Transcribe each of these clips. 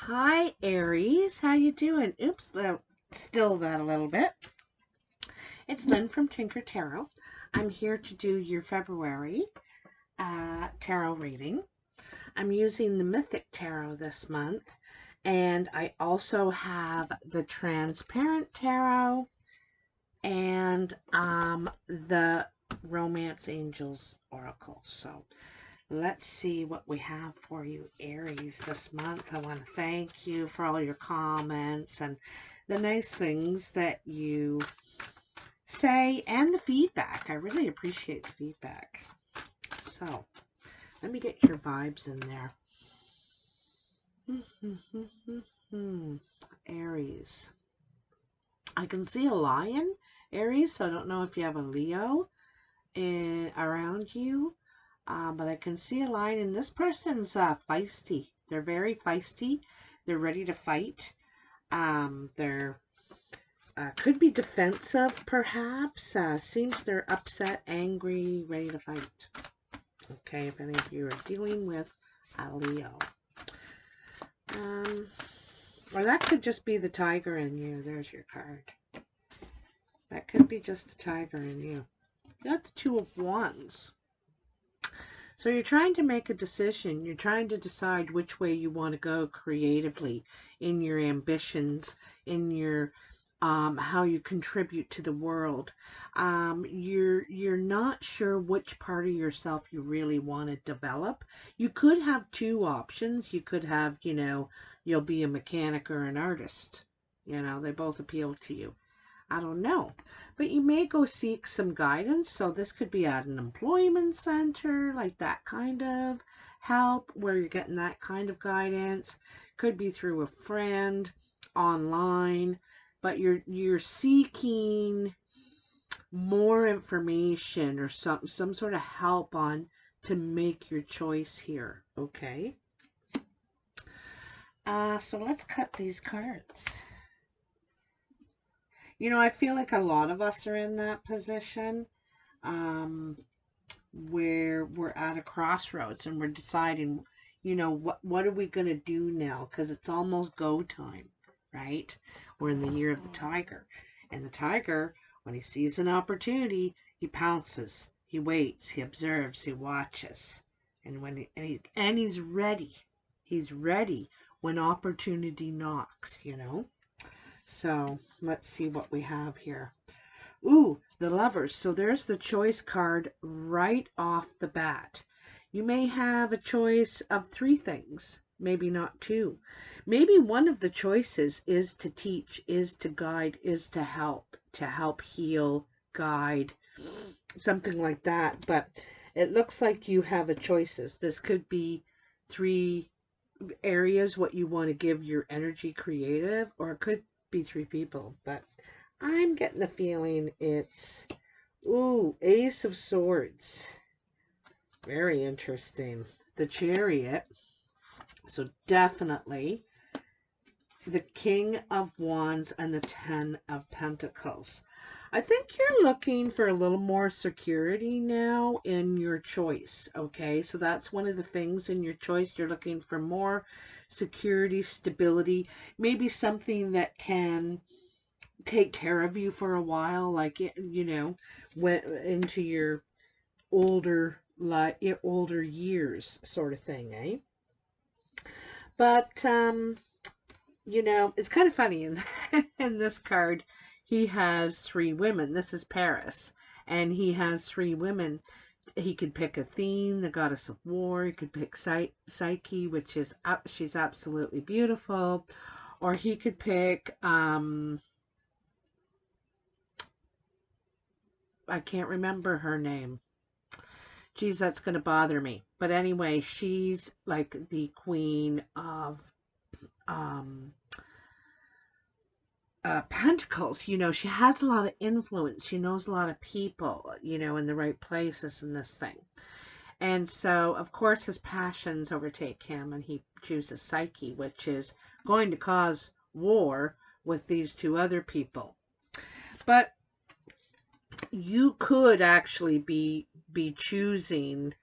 Hi, Aries. How you doing? Oops, still that a little bit. It's Lynn from Tinker Tarot. I'm here to do your February tarot reading. I'm using the Mythic Tarot this month, and I also have the Transparent Tarot and the Romance Angels Oracle. So let's see what we have for you, Aries, this month. I want to thank you for all your comments and the nice things that you say and the feedback. I really appreciate the feedback. So, let me get your vibes in there. Aries. I can see a lion, Aries, so I don't know if you have a Leo around you. But I can see a line, and this person's feisty. They're very feisty. They're ready to fight. They're could be defensive, perhaps. Seems they're upset, angry, ready to fight. Okay, if any of you are dealing with a Leo. Or that could just be the tiger in you. There's your card. That could be just the tiger in you. You got the Two of Wands. So you're trying to make a decision. You're trying to decide which way you want to go creatively in your ambitions, in your how you contribute to the world. You're not sure which part of yourself you really want to develop. You could have two options. You could have, you'll be a mechanic or an artist. They both appeal to you. I don't know. But you may go seek some guidance. So this could be at an employment center, like that kind of help where you're getting that kind of guidance. Could be through a friend, online, but you're seeking more information or some sort of help on to make your choice here. Okay. So let's cut these cards. I feel like a lot of us are in that position where we're at a crossroads and we're deciding, what are we going to do now? Because it's almost go time, right? We're in the year of the tiger. And the tiger, when he sees an opportunity, he pounces, he waits, he observes, he watches. And he's ready. He's ready when opportunity knocks, So let's see what we have here. Ooh, the Lovers. So there's the choice card right off the bat. You may have a choice of three things, maybe not two. Maybe one of the choices is to teach, is to guide, is to help heal, guide, something like that. But it looks like you have a choices. This could be three areas what you want to give your energy creative, or it could be three people, but I'm getting the feeling it's Ace of Swords. Very interesting. The Chariot. So definitely the King of Wands and the Ten of Pentacles. I think you're looking for a little more security now in your choice. Okay, so that's one of the things in your choice. You're looking for more security, stability, maybe something that can take care of you for a while, like, went into your older years sort of thing, eh? But it's kind of funny in this card. He has three women. This is Paris, and he has three women. He could pick Athene, the goddess of war. He could pick Psyche, which is she's absolutely beautiful, or he could pick I can't remember her name. Geez, that's going to bother me. But anyway, she's like the queen of Pentacles. She has a lot of influence. She knows a lot of people, in the right places in this thing. And so, of course, his passions overtake him, and he chooses Psyche, which is going to cause war with these two other people. But you could actually be choosing,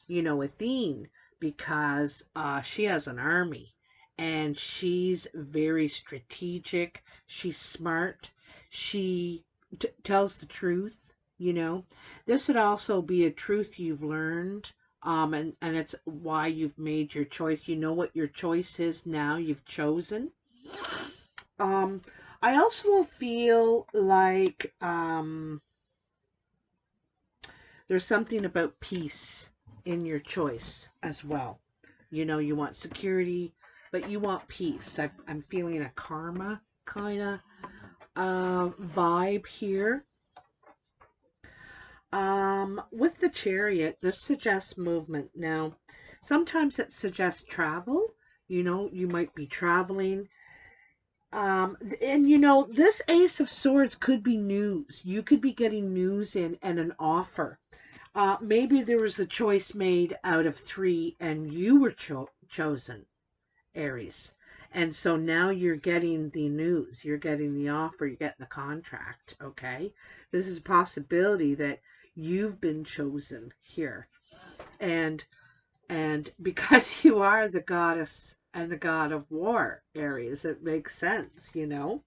Athene, because she has an army, and she's very strategic. She's smart. She tells the truth, you know. This would also be a truth you've learned, and it's why you've made your choice. You know what your choice is now. You've chosen. Um, I also feel like there's something about peace in your choice as well. You know, you want security, but you want peace. I'm feeling a karma kind of vibe here. With the Chariot, this suggests movement. Now, sometimes it suggests travel. You know, you might be traveling. And you know, this Ace of Swords could be news. You could be getting news in and an offer. Maybe there was a choice made out of 3 and you were chosen, Aries. And so now you're getting the news, you're getting the offer, you're getting the contract, okay? This is a possibility that you've been chosen here. And because you are the goddess and the god of war, Aries, it makes sense, you know?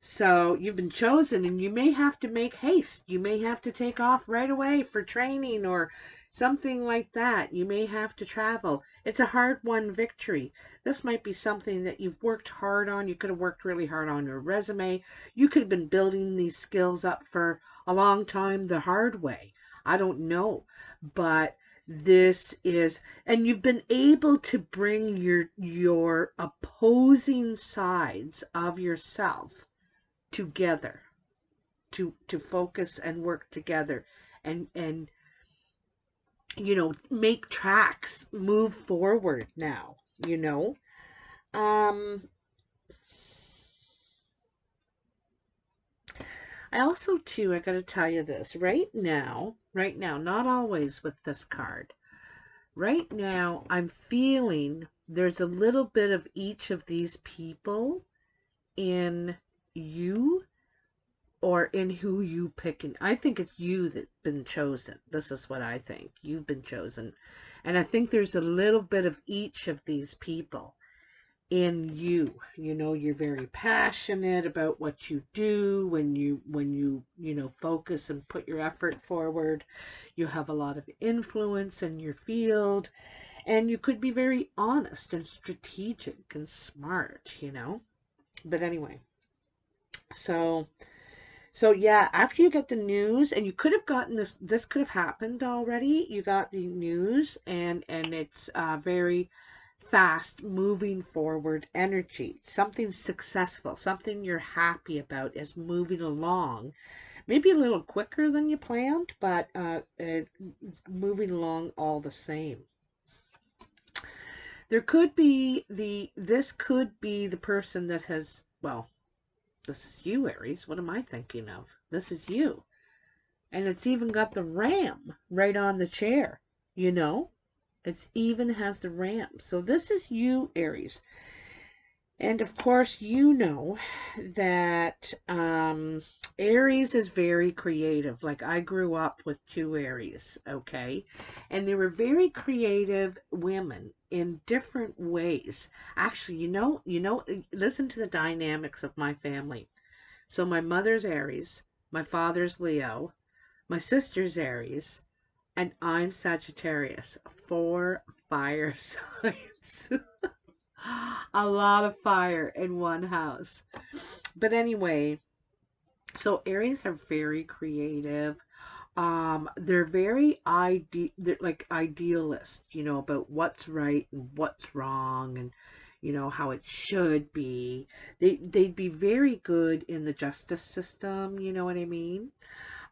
So you've been chosen and you may have to make haste. You may have to take off right away for training or something like that. You may have to travel. It's a hard-won victory. This might be something that you've worked hard on. You could have worked really hard on your resume. You could have been building these skills up for a long time the hard way. I don't know. But this is, and you've been able to bring your opposing sides of yourself together to focus and work together and you know, make tracks, move forward now, you know. I also too, I gotta tell you this, right now, not always with this card, right now I'm feeling there's a little bit of each of these people in you or in who you picking. I think it's you that's been chosen. This is what I think. You've been chosen. And I think there's a little bit of each of these people in you. You know, you're very passionate about what you do when you you know, focus and put your effort forward. You have a lot of influence in your field, and you could be very honest and strategic and smart, you know. But anyway, so yeah, after you get the news, and you could have gotten this could have happened already. You got the news, and it's very fast moving forward energy. Something successful, something you're happy about is moving along. Maybe a little quicker than you planned, but moving along all the same. There could be this could be the person that has, well, this is you, Aries. What am I thinking of? This is you. And it's even got the ram right on the chair, you know? It even has the ram. So this is you, Aries. And of course, you know that Aries is very creative. Like, I grew up with 2 Aries, okay? And they were very creative women in different ways. Actually, you know, listen to the dynamics of my family. So my mother's Aries, my father's Leo, my sister's Aries, and I'm Sagittarius. 4 fire signs. A lot of fire in one house. But anyway, so Aries are very creative. They're very they're like idealist, you know, about what's right and what's wrong, and you know how it should be. They'd be very good in the justice system, you know what I mean?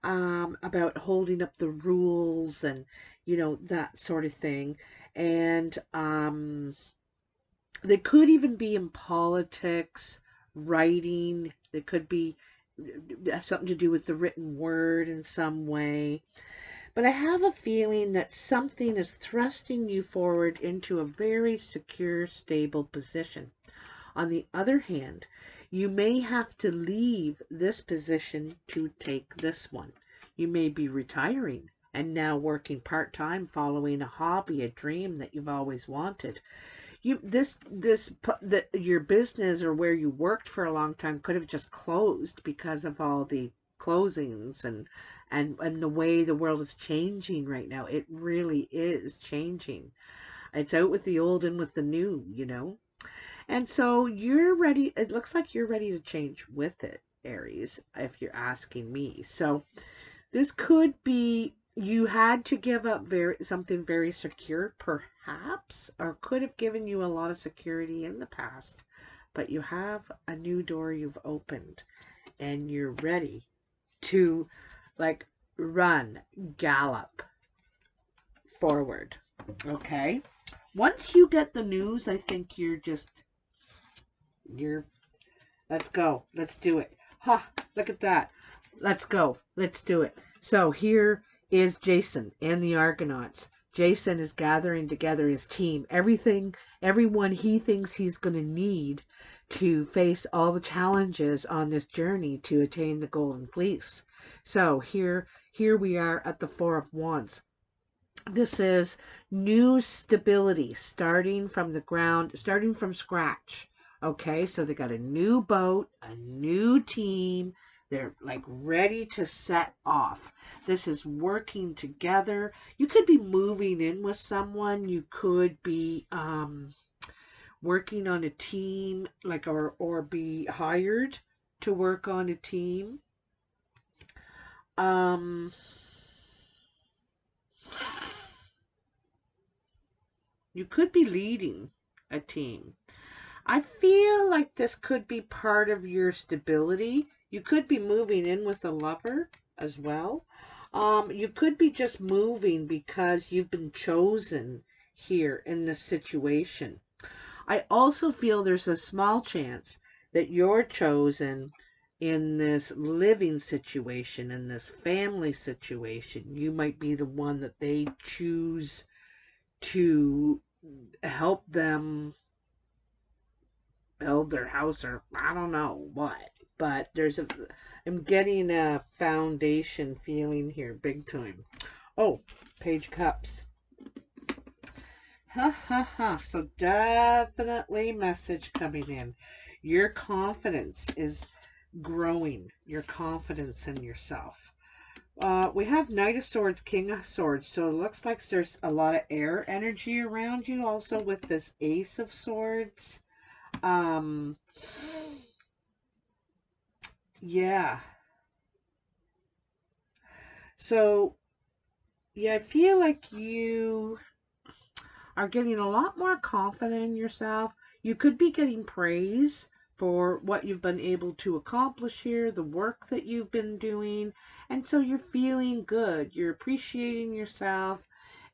About holding up the rules and you know that sort of thing. And they could even be in politics, writing. They could be something to do with the written word in some way. But I have a feeling that something is thrusting you forward into a very secure, stable position. On the other hand, you may have to leave this position to take this one. You may be retiring and now working part-time, following a hobby, a dream that you've always wanted. your business or where you worked for a long time could have just closed because of all the closings and the way the world is changing right now. It really is changing. It's out with the old and with the new, you know. And so you're ready. It looks like you're ready to change with it, Aries, if you're asking me. So this could be you had to give up something very secure, perhaps, or could have given you a lot of security in the past, but you have a new door you've opened and you're ready to like run, gallop forward. Okay. Once you get the news, I think let's go. Let's do it. Ha, look at that. Let's go. Let's do it. So here is Jason and the Argonauts. Jason is gathering together his team. Everyone he thinks he's going to need to face all the challenges on this journey to attain the Golden Fleece. So here we are at the Four of Wands. This is new stability, starting from the ground, starting from scratch. Okay, so they got a new boat, a new team. They're like ready to set off. This is working together. You could be moving in with someone. You could be working on a team, like or be hired to work on a team. You could be leading a team. I feel like this could be part of your stability. You could be moving in with a lover as well. You could be just moving because you've been chosen here in this situation. I also feel there's a small chance that you're chosen in this living situation, in this family situation. You might be the one that they choose to help them build their house, or I don't know what, but I'm getting a foundation feeling here big time. Oh, Page of Cups. Ha ha ha. So definitely message coming in. Your confidence is growing. Your confidence in yourself. We have Knight of Swords, King of Swords. So it looks like there's a lot of air energy around you. Also with this Ace of Swords. Yeah. So, yeah, I feel like you are getting a lot more confident in yourself. You could be getting praise for what you've been able to accomplish here, the work that you've been doing. And so you're feeling good. You're appreciating yourself.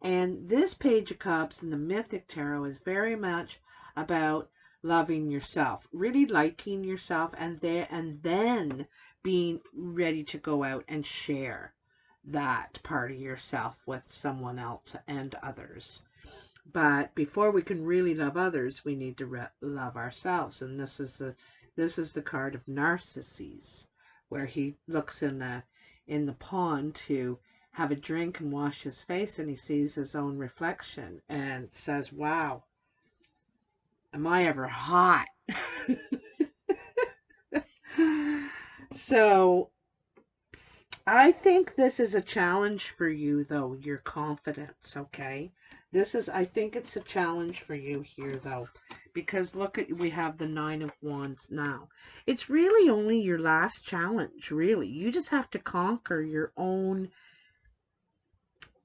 And this Page of Cups in the Mythic Tarot is very much about loving yourself, really liking yourself, and then being ready to go out and share that part of yourself with someone else and others. But before we can really love others, we need to love ourselves. And this is the card of Narcissus, where he looks in the pond to have a drink and wash his face, and he sees his own reflection and says, "Wow, am I ever hot?" So I think this is a challenge for you, though, your confidence, okay? I think it's a challenge for you here, though, because look at, we have the Nine of Wands now. It's really only your last challenge, really. You just have to conquer your own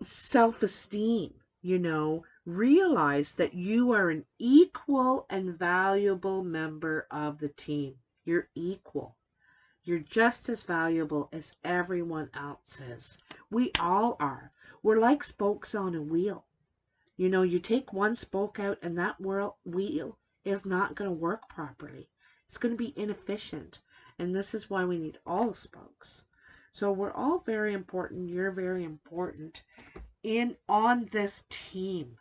self-esteem, you know. Realize that you are an equal and valuable member of the team. You're equal. You're just as valuable as everyone else is. We all are. We're like spokes on a wheel. You know, you take one spoke out and that wheel is not going to work properly. It's going to be inefficient. And this is why we need all the spokes. So we're all very important. You're very important on this team.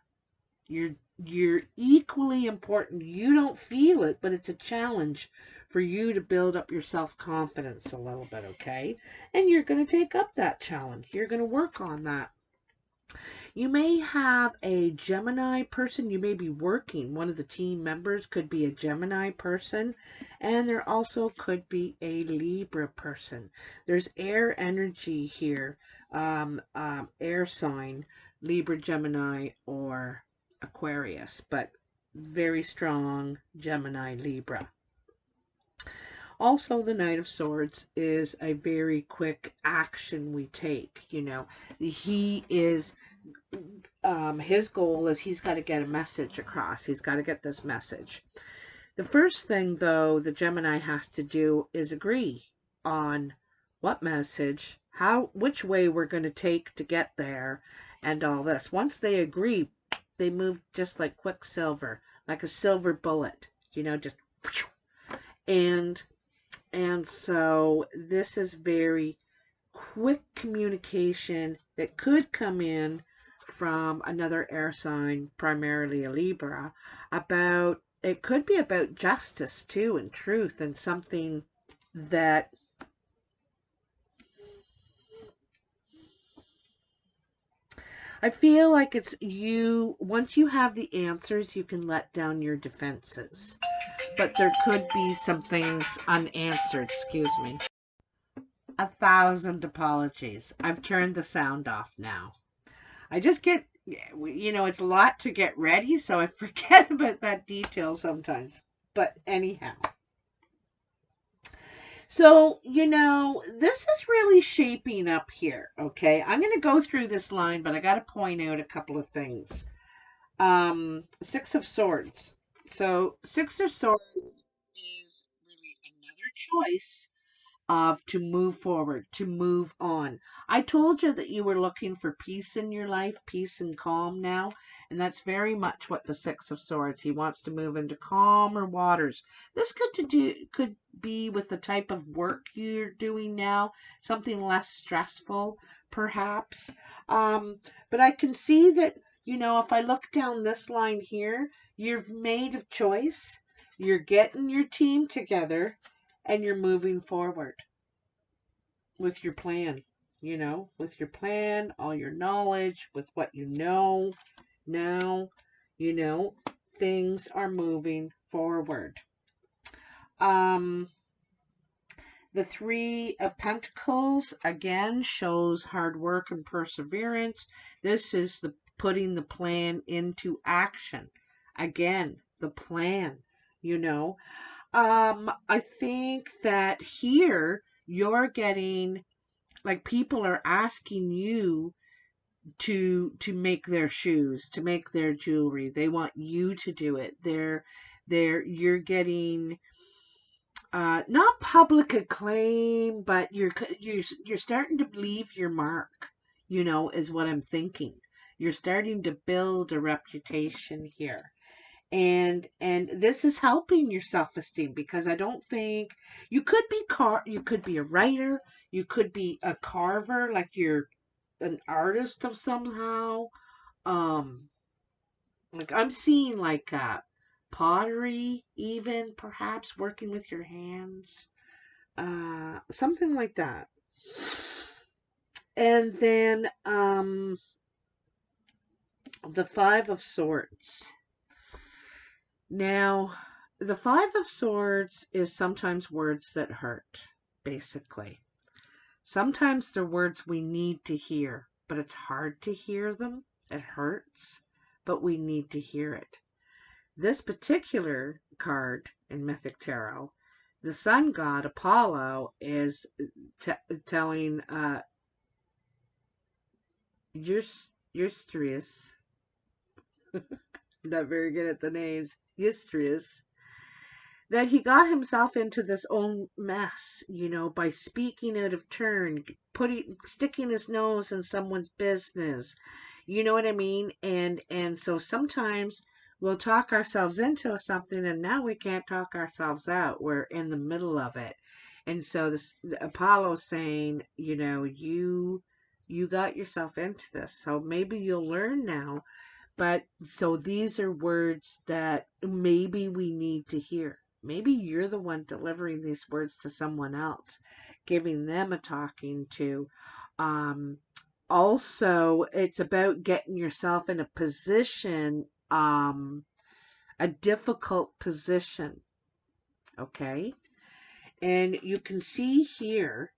You're equally important. You don't feel it, but it's a challenge for you to build up your self-confidence a little bit, okay? And you're going to take up that challenge. You're going to work on that. You may have a Gemini person. You may be working. One of the team members could be a Gemini person. And there also could be a Libra person. There's air energy here. Air sign, Libra, Gemini, or Aquarius. But very strong Gemini, Libra. Also, the Knight of Swords is a very quick action we take. You know, he is his goal is he's got to get a message across. He's got to get this message. The first thing, though, the Gemini has to do is agree on what message, which way we're going to take to get there, and all this. Once they agree, they move just like quicksilver, like a silver bullet, you know, just and so this is very quick communication that could come in from another air sign, primarily a Libra, about, it could be about justice too and truth and something that I feel like it's you, once you have the answers, you can let down your defenses. But there could be some things unanswered, excuse me. 1,000 apologies. I've turned the sound off now. I just get, you know, it's a lot to get ready, so I forget about that detail sometimes. But anyhow. So, you know, this is really shaping up here, okay? I'm going to go through this line, but I got to point out a couple of things. Six of Swords. So, Six of Swords is really another choice of to move forward, to move on. I told you that you were looking for peace in your life, peace and calm now, and that's very much what the Six of Swords. He wants to move into calmer waters. This could be with the type of work you're doing now, something less stressful, perhaps. But I can see that, you know, if I look down this line here, you've made a choice. You're getting your team together and you're moving forward with your plan, you know, with your plan, all your knowledge, with what you know now, you know, things are moving forward. The Three of Pentacles, again, shows hard work and perseverance. This is the putting the plan into action. Again, the plan, you know. I think that here you're getting, like, people are asking you to make their shoes, to make their jewelry. They want you to do it. You're getting not public acclaim, but you're starting to leave your mark, you know, is what I'm thinking. You're starting to build a reputation here. And this is helping your self-esteem, because I don't think you could be you could be a writer, you could be a carver, like you're an artist of somehow. Like I'm seeing like pottery, even perhaps working with your hands, something like that. And then the Five of Swords. Now, the Five of Swords is sometimes words that hurt, basically. Sometimes they're words we need to hear, but it's hard to hear them. It hurts, but we need to hear it. This particular card in Mythic Tarot, the sun god Apollo is telling Eustrius, not very good at the names, Eustrius, that he got himself into this own mess, you know, by speaking out of turn, sticking his nose in someone's business. You know what I mean? And so sometimes we'll talk ourselves into something, and now we can't talk ourselves out. We're in the middle of it. And so Apollo's saying, you know, you got yourself into this. So maybe you'll learn now. But so these are words that maybe we need to hear. Maybe you're the one delivering these words to someone else, giving them a talking to. also, it's about getting yourself in a position, a difficult position, okay? And you can see here,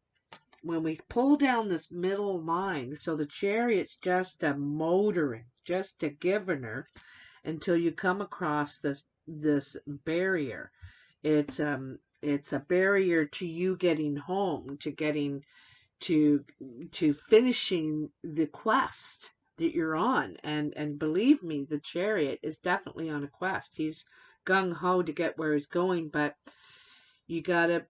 when we pull down this middle line, so the Chariot's just a motoring, just a giving her until you come across this barrier. It's a barrier to you getting home, to getting to finishing the quest that you're on. And believe me, the Chariot is definitely on a quest. He's gung-ho to get where he's going, but you gotta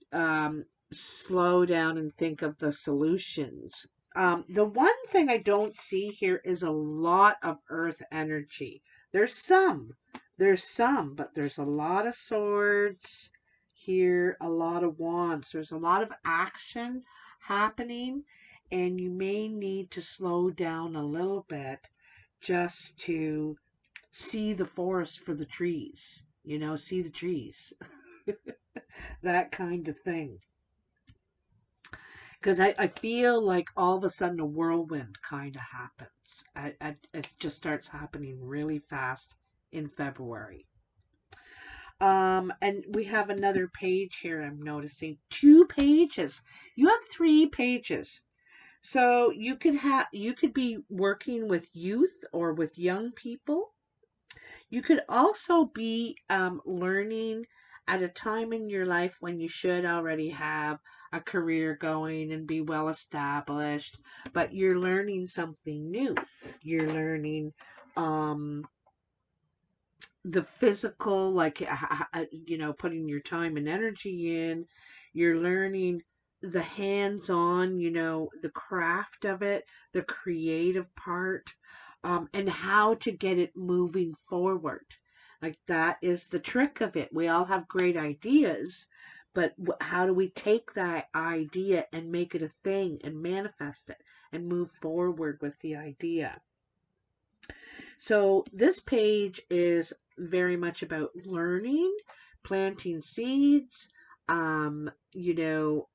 slow down and think of the solutions. The one thing I don't see here is a lot of earth energy. There's some, but there's a lot of swords here, a lot of wands. There's a lot of action happening, and you may need to slow down a little bit just to see the forest for the trees. You know, see the trees. That kind of thing. Because I feel like all of a sudden a whirlwind kind of happens. It just starts happening really fast in February. And we have another page here. I'm noticing 2 pages. You have 3 pages. So you could be working with youth or with young people. You could also be learning at a time in your life when you should already have a career going and be well established, but you're learning something new. You're learning the physical, like, you know, putting your time and energy in. You're learning the hands-on, you know, the craft of it, the creative part, and how to get it moving forward. Like, that is the trick of it. We all have great ideas, but how do we take that idea and make it a thing and manifest it and move forward with the idea? So this page is very much about learning, planting seeds, you know,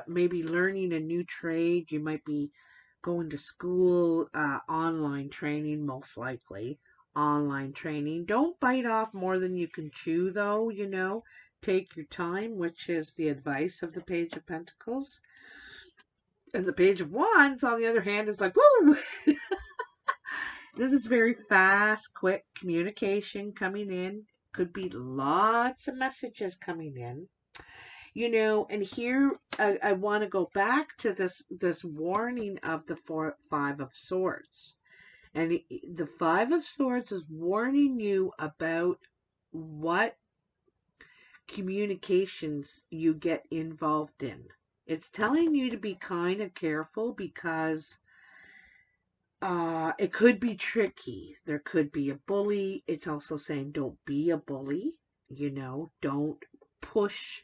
maybe learning a new trade. You might be going to school, online training, most likely. Online training. Don't bite off more than you can chew, though, you know. Take your time, which is the advice of the Page of Pentacles. And the Page of Wands, on the other hand, is like, woo! This is very fast, quick communication coming in. Could be lots of messages coming in. You know, and here I want to go back to this warning of the 5 of Swords. And the 5 of Swords is warning you about what communications you get involved in. It's telling you to be kind of careful because it could be tricky. There could be a bully. It's also saying don't be a bully. You know, don't push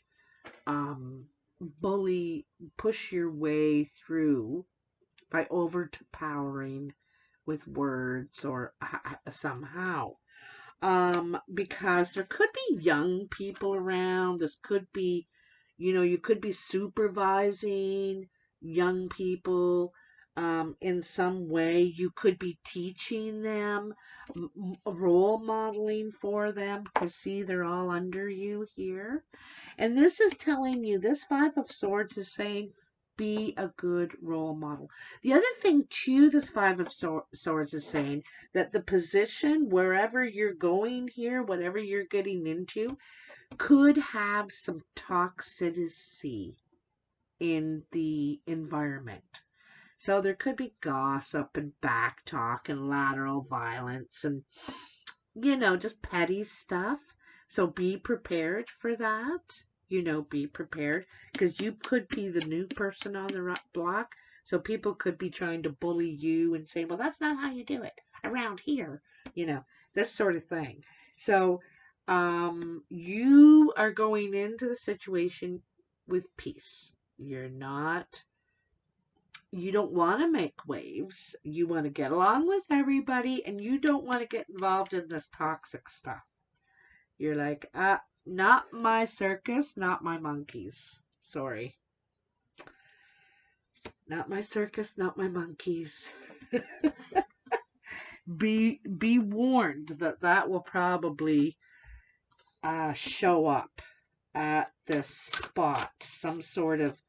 push your way through by overpowering with words or somehow. Because there could be young people around. This could be, you know, you could be supervising young people in some way. You could be teaching them, role modeling for them, because see, they're all under you here. And this is telling you, this 5 of Swords is saying, be a good role model. The other thing, too, this 5 of Swords is saying, that the position, wherever you're going here, whatever you're getting into, could have some toxicity in the environment. So there could be gossip and back talk and lateral violence and, you know, just petty stuff. So be prepared for that. You know, be prepared, because you could be the new person on the block. So people could be trying to bully you and say, well, that's not how you do it around here. You know, this sort of thing. So you are going into the situation with peace. You don't want to make waves. You want to get along with everybody, and you don't want to get involved in this toxic stuff. You're like, not my circus, not my monkeys. Sorry. Not my circus, not my monkeys. Be warned that that will probably show up at this spot. Some sort of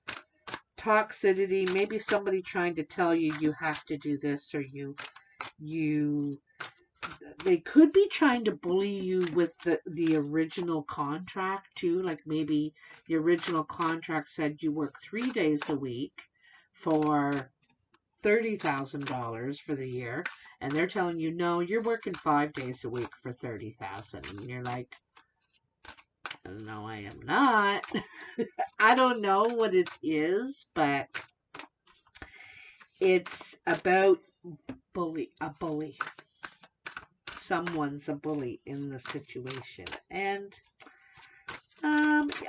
toxicity, maybe somebody trying to tell you you have to do this, or they could be trying to bully you with the original contract too. Like maybe the original contract said you work 3 days a week for $30,000 for the year, and they're telling you, no, you're working 5 days a week for $30,000, and you're like, no, I am not. I don't know what it is, but it's about a bully. Someone's a bully in the situation, and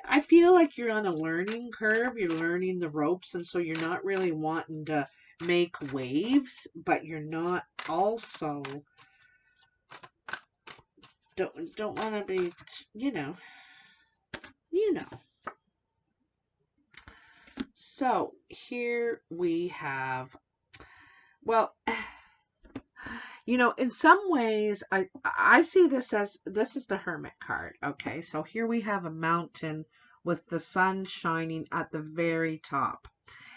I feel like you're on a learning curve. You're learning the ropes, and so you're not really wanting to make waves, but you're not also don't want to be, you know. So here we have, well, in some ways, I see this as, this is the Hermit card. Okay, so here we have a mountain with the sun shining at the very top.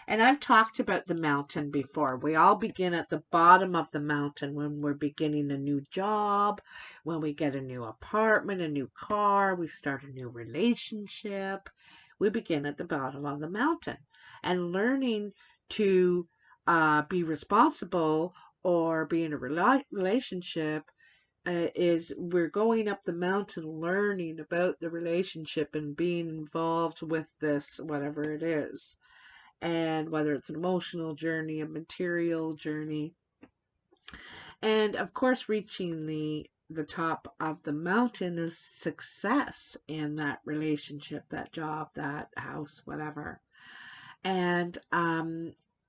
And I've talked about the mountain before. We all begin at the bottom of the mountain when we're beginning a new job, when we get a new apartment, a new car, we start a new relationship. We begin at the bottom of the mountain. And learning to be responsible or be in a relationship is we're going up the mountain learning about the relationship and being involved with this, whatever it is. And whether it's an emotional journey, a material journey. And of course, reaching the top of the mountain is success in that relationship, that job, that house, whatever. And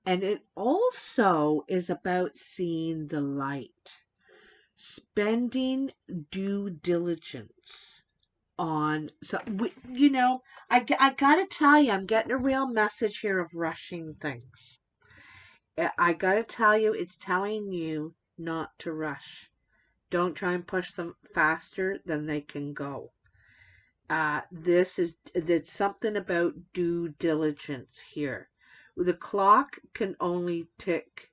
it also is about seeing the light, spending due diligence on, so I gotta tell you, I'm getting a real message here of rushing things. I gotta tell you, it's telling you not to rush. Don't try and push them faster than they can go. There's something about due diligence here. The clock can only tick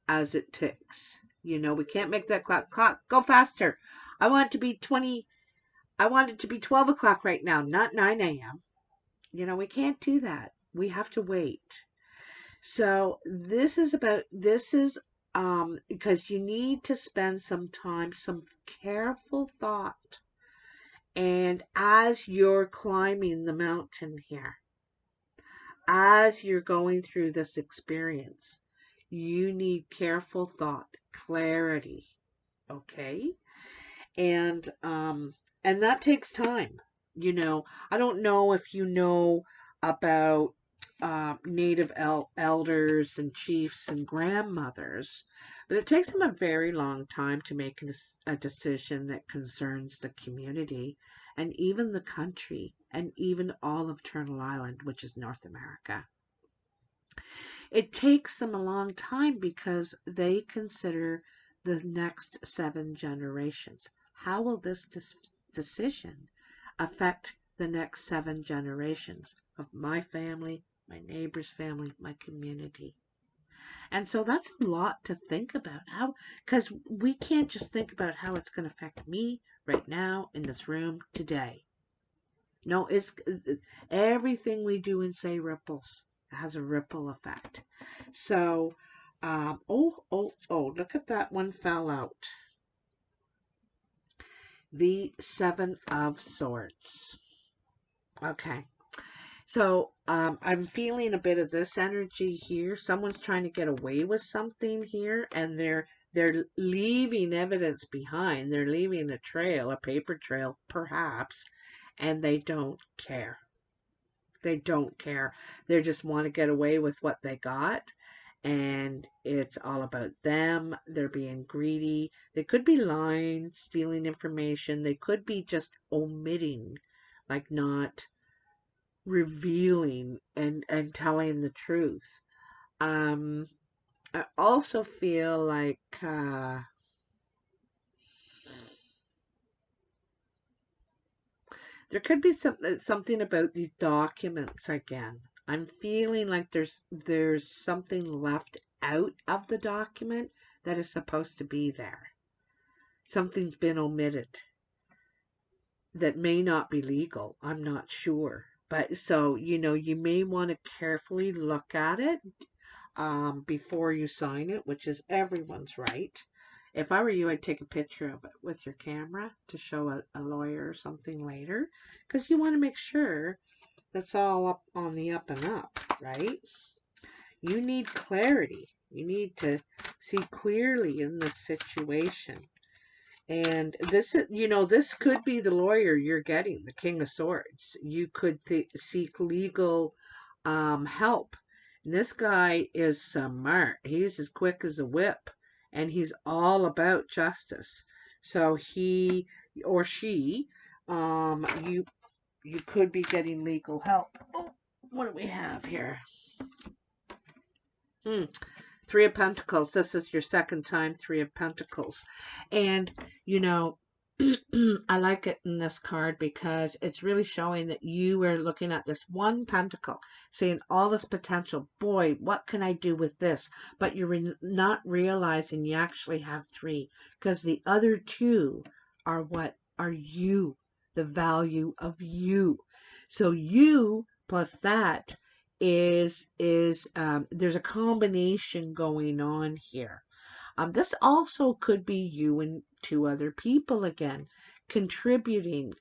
as it ticks. We can't make that clock go faster. I want it to be 12 o'clock right now, not 9 a.m. We can't do that. We have to wait. So this is because you need to spend some time, some careful thought. And as you're climbing the mountain here, as you're going through this experience, you need careful thought, clarity. Okay? And that takes time. I don't know if you know about native elders and chiefs and grandmothers, but it takes them a very long time to make a decision that concerns the community and even the country and even all of Turtle Island, which is North America. It takes them a long time because they consider the next 7 generations. How will this decision affect the next 7 generations of my family, my neighbor's family, my community? And so that's a lot to think about. Because we can't just think about how it's going to affect me right now in this room today. No, it's everything we do and say ripples. It has a ripple effect. So, look at that one fell out. The 7 of Swords. Okay. So, I'm feeling a bit of this energy here. Someone's trying to get away with something here, and they're leaving evidence behind. They're leaving a trail, a paper trail, perhaps, and they don't care. They don't care. They just want to get away with what they got. And it's all about them. They're being greedy. They could be lying, stealing information. They could be just omitting, like not revealing and telling the truth. I also feel like there could be something about these documents again. I'm feeling like there's something left out of the document that is supposed to be there. Something's been omitted that may not be legal. I'm not sure. But so, you may want to carefully look at it before you sign it, which is everyone's right. If I were you, I'd take a picture of it with your camera to show a lawyer or something later, because you want to make sure that's all up on the up and up, right? You need clarity. You need to see clearly in this situation. And this is, this could be the lawyer you're getting, the King of Swords. You could seek legal help. And this guy is smart. He's as quick as a whip, and he's all about justice. So he or she, you could be getting legal help. Oh, what do we have here? Three of Pentacles. This is your second time, Three of Pentacles. And, I like it in this card because it's really showing that you are looking at this one pentacle, seeing all this potential. Boy, what can I do with this? But you're not realizing you actually have three, because the other two are what are you, the value of you. So you plus that is there's a combination going on here. This also could be you and two other people again, contributing,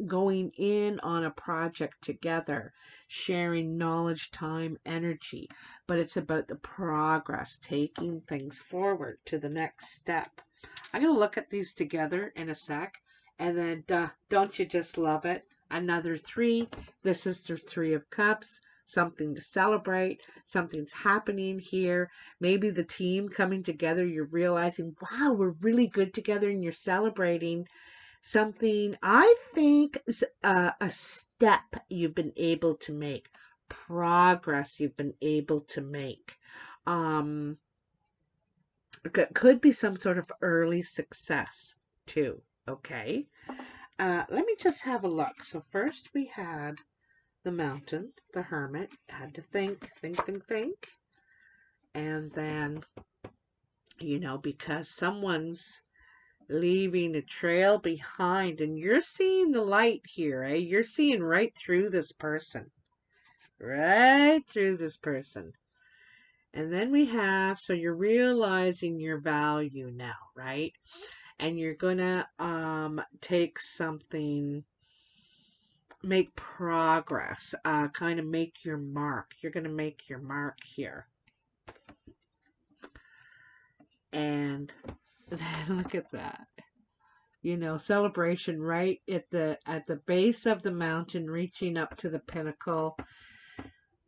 going in on a project together, sharing knowledge, time, energy. But it's about the progress, taking things forward to the next step. I'm going to look at these together in a sec. And then, don't you just love it? Another three. This is the Three of Cups. Something to celebrate. Something's happening here. Maybe the team coming together, you're realizing, wow, we're really good together, and you're celebrating something. I think a step you've been able to make, progress you've been able to make. It could be some sort of early success too. Okay. Let me just have a look. So first we had the Mountain, the Hermit. Had to think. And then, because someone's leaving a trail behind, and you're seeing the light here, eh? You're seeing right through this person. Right through this person. And then we have, so you're realizing your value now, right? And you're gonna take something, make progress, kind of make your mark. You're gonna make your mark here. And then look at that. Celebration right at the base of the mountain, reaching up to the pinnacle.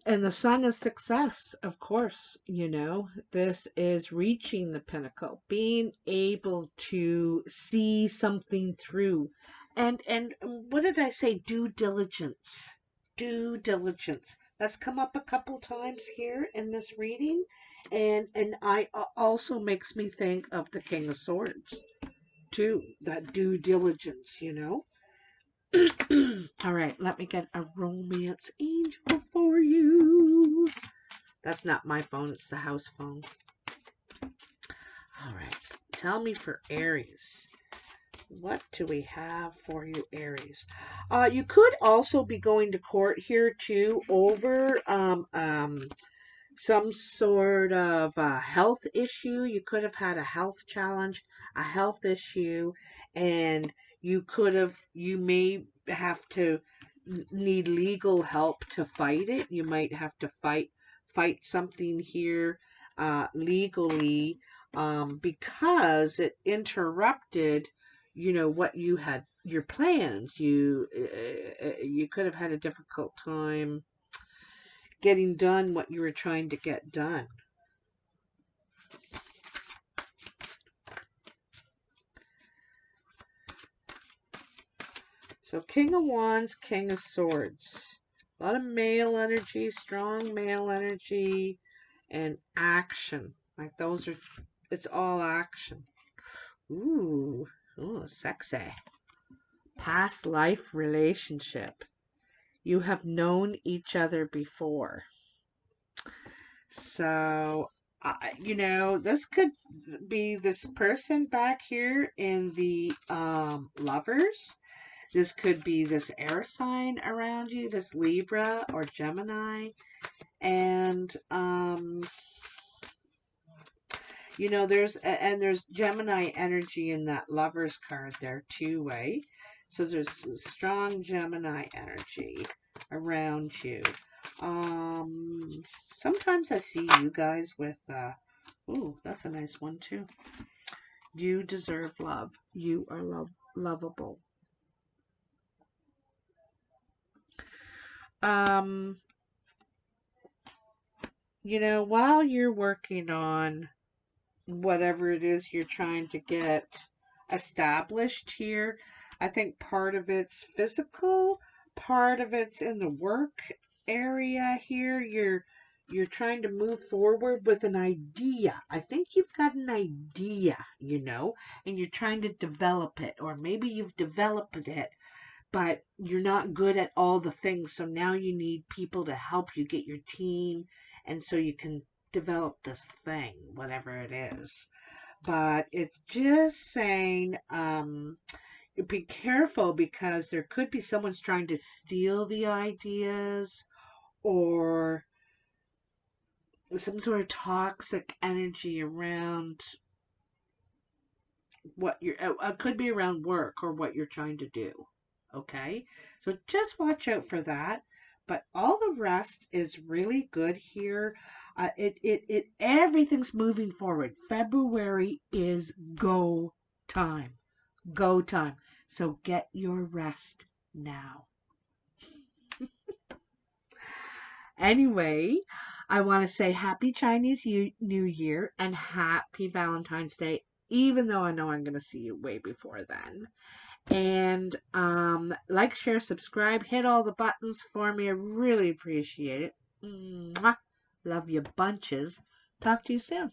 And the sun is success, of course. This is reaching the pinnacle, being able to see something through. And what did I say? Due diligence. Due diligence. That's come up a couple times here in this reading. And I also makes me think of the King of Swords too. That due diligence, All right, let me get a romance angel for you. That's not my phone, it's the house phone. All right, tell me for Aries. What do we have for you, Aries? You could also be going to court here too over some sort of health issue. You could have had a health challenge, a health issue, and you may have to need legal help to fight it. You might have to fight something here legally, because it interrupted, what you had, your plans. You could have had a difficult time getting done what you were trying to get done. So King of Wands, King of Swords. A lot of male energy, strong male energy. and action. Like those are, it's all action. Ooh, sexy. Past life relationship. You have known each other before. So, you know, this could be this person back here in the lovers. This could be this air sign around you, this Libra or Gemini. And, you know, there's Gemini energy in that lovers card there, two-way. So there's strong Gemini energy around you. Sometimes I see you guys with, ooh, that's a nice one too. You deserve love. You are lovable. You know, while you're working on whatever it is you're trying to get established here, I think part of it's physical, part of it's in the work area here. You're trying to move forward with an idea. I think you've got an idea, you know, and you're trying to develop it, or maybe you've developed it, but you're not good at all the things. So now you need people to help you get your team, and so you can develop this thing, whatever it is. But it's just saying, be careful, because there could be someone's trying to steal the ideas, or some sort of toxic energy around what you're, could be around work or what you're trying to do. Okay, so just watch out for that. But all the rest is really good here. Everything's moving forward. February is go time. Go time. So get your rest now. Anyway, I want to say happy Chinese New Year and happy Valentine's Day, even though I know I'm going to see you way before then. And like, share, subscribe, hit all the buttons for me. I really appreciate it. Mwah. Love you bunches. Talk to you soon.